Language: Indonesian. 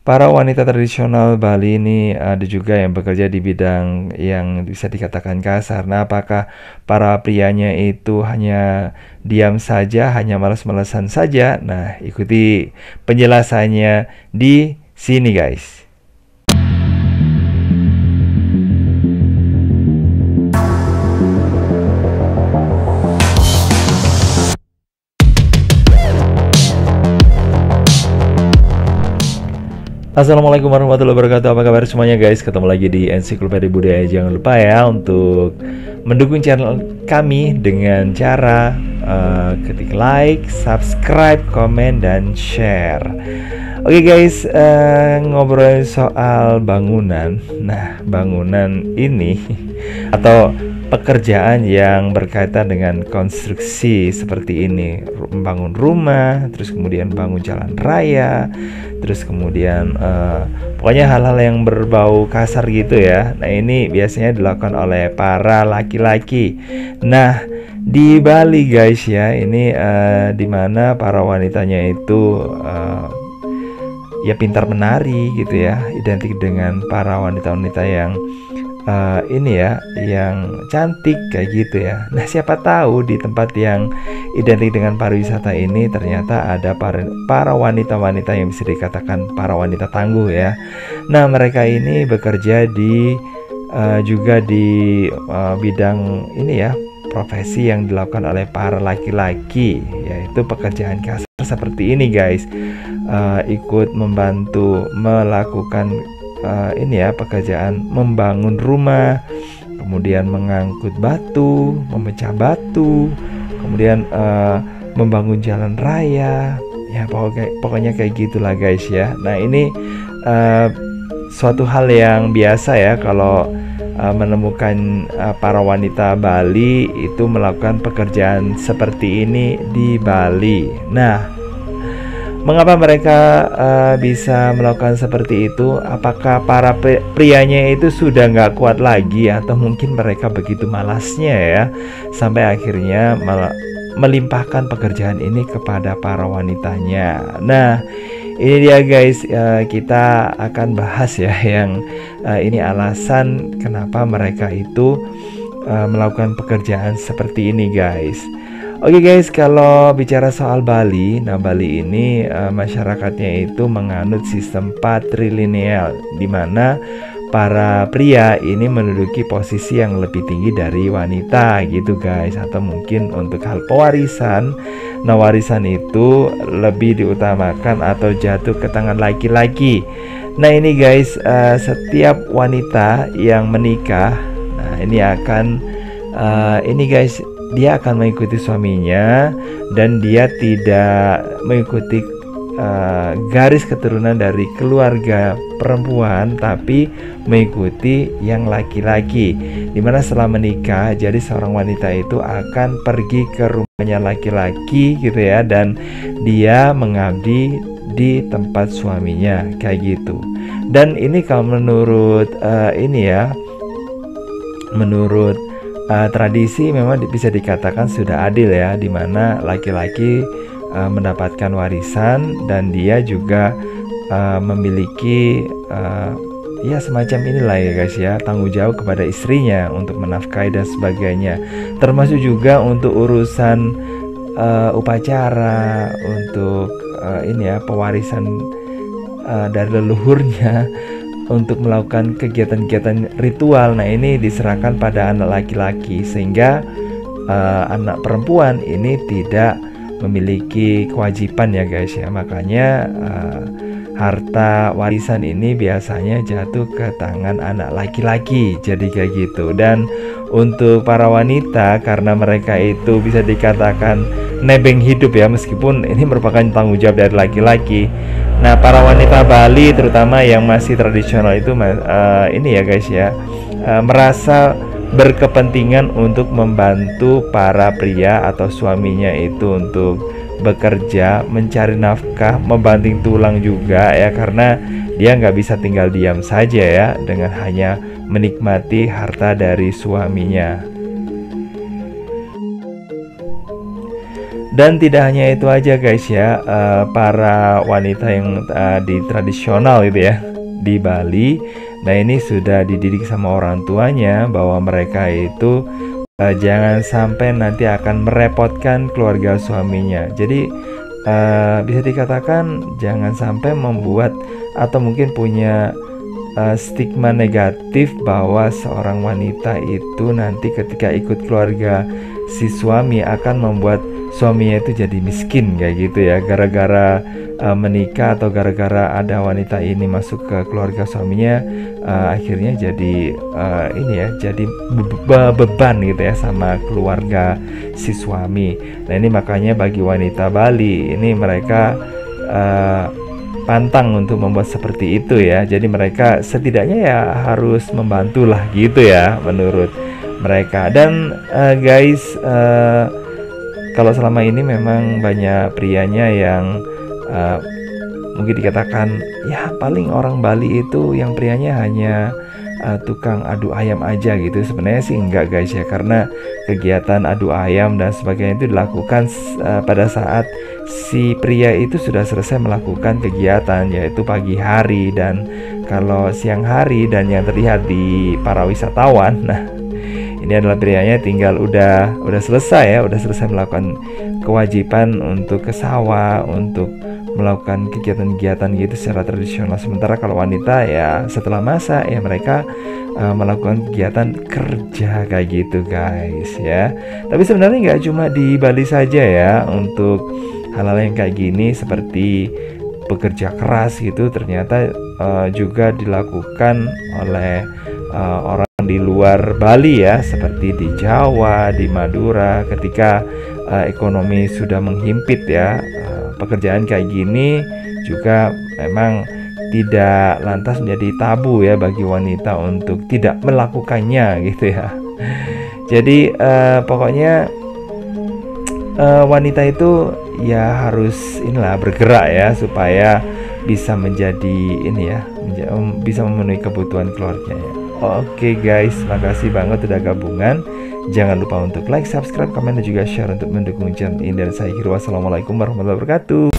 Para wanita tradisional Bali ini ada juga yang bekerja di bidang yang bisa dikatakan kasar. Nah, apakah para prianya itu hanya diam saja, hanya malas-malasan saja? Nah, ikuti penjelasannya di sini, guys. Assalamualaikum warahmatullahi wabarakatuh. Apa kabar semuanya, guys? Ketemu lagi di Ensiklopedia Budaya. Jangan lupa ya untuk mendukung channel kami dengan cara ketik like, subscribe, komen, dan share. Oke, guys, ngobrol soal bangunan. Nah, bangunan ini atau pekerjaan yang berkaitan dengan konstruksi seperti ini, membangun rumah, terus kemudian bangun jalan raya, terus kemudian pokoknya hal-hal yang berbau kasar gitu ya. Nah, ini biasanya dilakukan oleh para laki-laki. Nah, di Bali, guys, ya, ini dimana para wanitanya itu ya pintar menari gitu ya, identik dengan para wanita-wanita yang ini ya, yang cantik kayak gitu ya. Nah, siapa tahu di tempat yang identik dengan pariwisata ini ternyata ada para wanita-wanita yang bisa dikatakan para wanita tangguh ya. Nah, mereka ini bekerja di juga di bidang ini ya, profesi yang dilakukan oleh para laki-laki, yaitu pekerjaan kasar seperti ini, guys. Ikut membantu melakukan ini ya, pekerjaan membangun rumah, kemudian mengangkut batu, memecah batu, kemudian membangun jalan raya, ya pokoknya kayak gitulah, guys, ya. Nah, ini suatu hal yang biasa ya kalau menemukan para wanita Bali itu melakukan pekerjaan seperti ini di Bali. Nah, mengapa mereka bisa melakukan seperti itu? Apakah para prianya itu sudah nggak kuat lagi, atau mungkin mereka begitu malasnya ya sampai akhirnya melimpahkan pekerjaan ini kepada para wanitanya. Nah, ini dia, guys, kita akan bahas ya yang ini alasan kenapa mereka itu melakukan pekerjaan seperti ini, guys. Oke, guys, kalau bicara soal Bali, nah Bali ini masyarakatnya itu menganut sistem patrilineal, di mana para pria ini menduduki posisi yang lebih tinggi dari wanita gitu, guys. Atau mungkin untuk hal pewarisan, nah warisan itu lebih diutamakan atau jatuh ke tangan laki-laki. Nah, ini, guys, setiap wanita yang menikah, nah ini akan ini, guys, dia akan mengikuti suaminya dan dia tidak mengikuti garis keturunan dari keluarga perempuan, tapi mengikuti yang laki-laki. Dimana setelah menikah, jadi seorang wanita itu akan pergi ke rumahnya laki-laki gitu ya, dan dia mengabdi di tempat suaminya kayak gitu. Dan ini kalau menurut ini ya, menurut tradisi memang bisa dikatakan sudah adil ya, dimana laki-laki mendapatkan warisan dan dia juga memiliki ya semacam inilah ya, guys, ya, tanggung jawab kepada istrinya untuk menafkahi dan sebagainya, termasuk juga untuk urusan upacara, untuk ini ya, pewarisan dari leluhurnya, untuk melakukan kegiatan-kegiatan ritual. Nah, ini diserahkan pada anak laki-laki, sehingga anak perempuan ini tidak memiliki kewajiban ya, guys, ya. Makanya harta warisan ini biasanya jatuh ke tangan anak laki-laki, jadi kayak gitu. Dan untuk para wanita, karena mereka itu bisa dikatakan nebeng hidup ya, meskipun ini merupakan tanggung jawab dari laki-laki. Nah, para wanita Bali terutama yang masih tradisional itu ini ya, guys, ya, merasa berkepentingan untuk membantu para pria atau suaminya itu untuk bekerja, mencari nafkah, membanting tulang juga ya, karena dia nggak bisa tinggal diam saja ya dengan hanya menikmati harta dari suaminya. Dan tidak hanya itu aja guys ya, para wanita yang di tradisional gitu ya di Bali, nah ini sudah dididik sama orang tuanya bahwa mereka itu jangan sampai nanti akan merepotkan keluarga suaminya. Jadi bisa dikatakan jangan sampai membuat atau mungkin punya stigma negatif bahwa seorang wanita itu nanti ketika ikut keluarga si suami akan membuat suaminya itu jadi miskin kayak gitu ya, gara-gara menikah atau gara-gara ada wanita ini masuk ke keluarga suaminya, akhirnya jadi ini ya, jadi beban gitu ya sama keluarga si suami. Nah ini makanya bagi wanita Bali ini mereka pantang untuk membuat seperti itu ya. Jadi mereka setidaknya ya harus membantulah gitu ya menurut mereka. Dan guys, kalau selama ini memang banyak prianya yang mungkin dikatakan ya paling orang Bali itu yang prianya hanya tukang adu ayam aja gitu. Sebenarnya sih enggak guys ya, karena kegiatan adu ayam dan sebagainya itu dilakukan pada saat si pria itu sudah selesai melakukan kegiatan, yaitu pagi hari. Dan kalau siang hari dan yang terlihat di para wisatawan, nah ini adalah prianya tinggal udah selesai ya, udah selesai melakukan kewajiban untuk ke sawah, untuk melakukan kegiatan-kegiatan gitu secara tradisional. Sementara kalau wanita ya setelah masak ya mereka melakukan kegiatan kerja kayak gitu guys ya. Tapi sebenarnya nggak cuma di Bali saja ya untuk hal-hal yang kayak gini seperti bekerja keras gitu, ternyata juga dilakukan oleh orang di luar Bali ya, seperti di Jawa, di Madura. Ketika ekonomi sudah menghimpit ya, pekerjaan kayak gini juga memang tidak lantas menjadi tabu ya bagi wanita untuk tidak melakukannya gitu ya. Jadi pokoknya wanita itu ya harus inilah bergerak ya supaya bisa menjadi ini ya, bisa memenuhi kebutuhan keluarganya. Oke guys, makasih banget udah gabungan. Jangan lupa untuk like, subscribe, komen, dan juga share untuk mendukung channel ini. Dan saya Hiro, wassalamualaikum warahmatullahi wabarakatuh.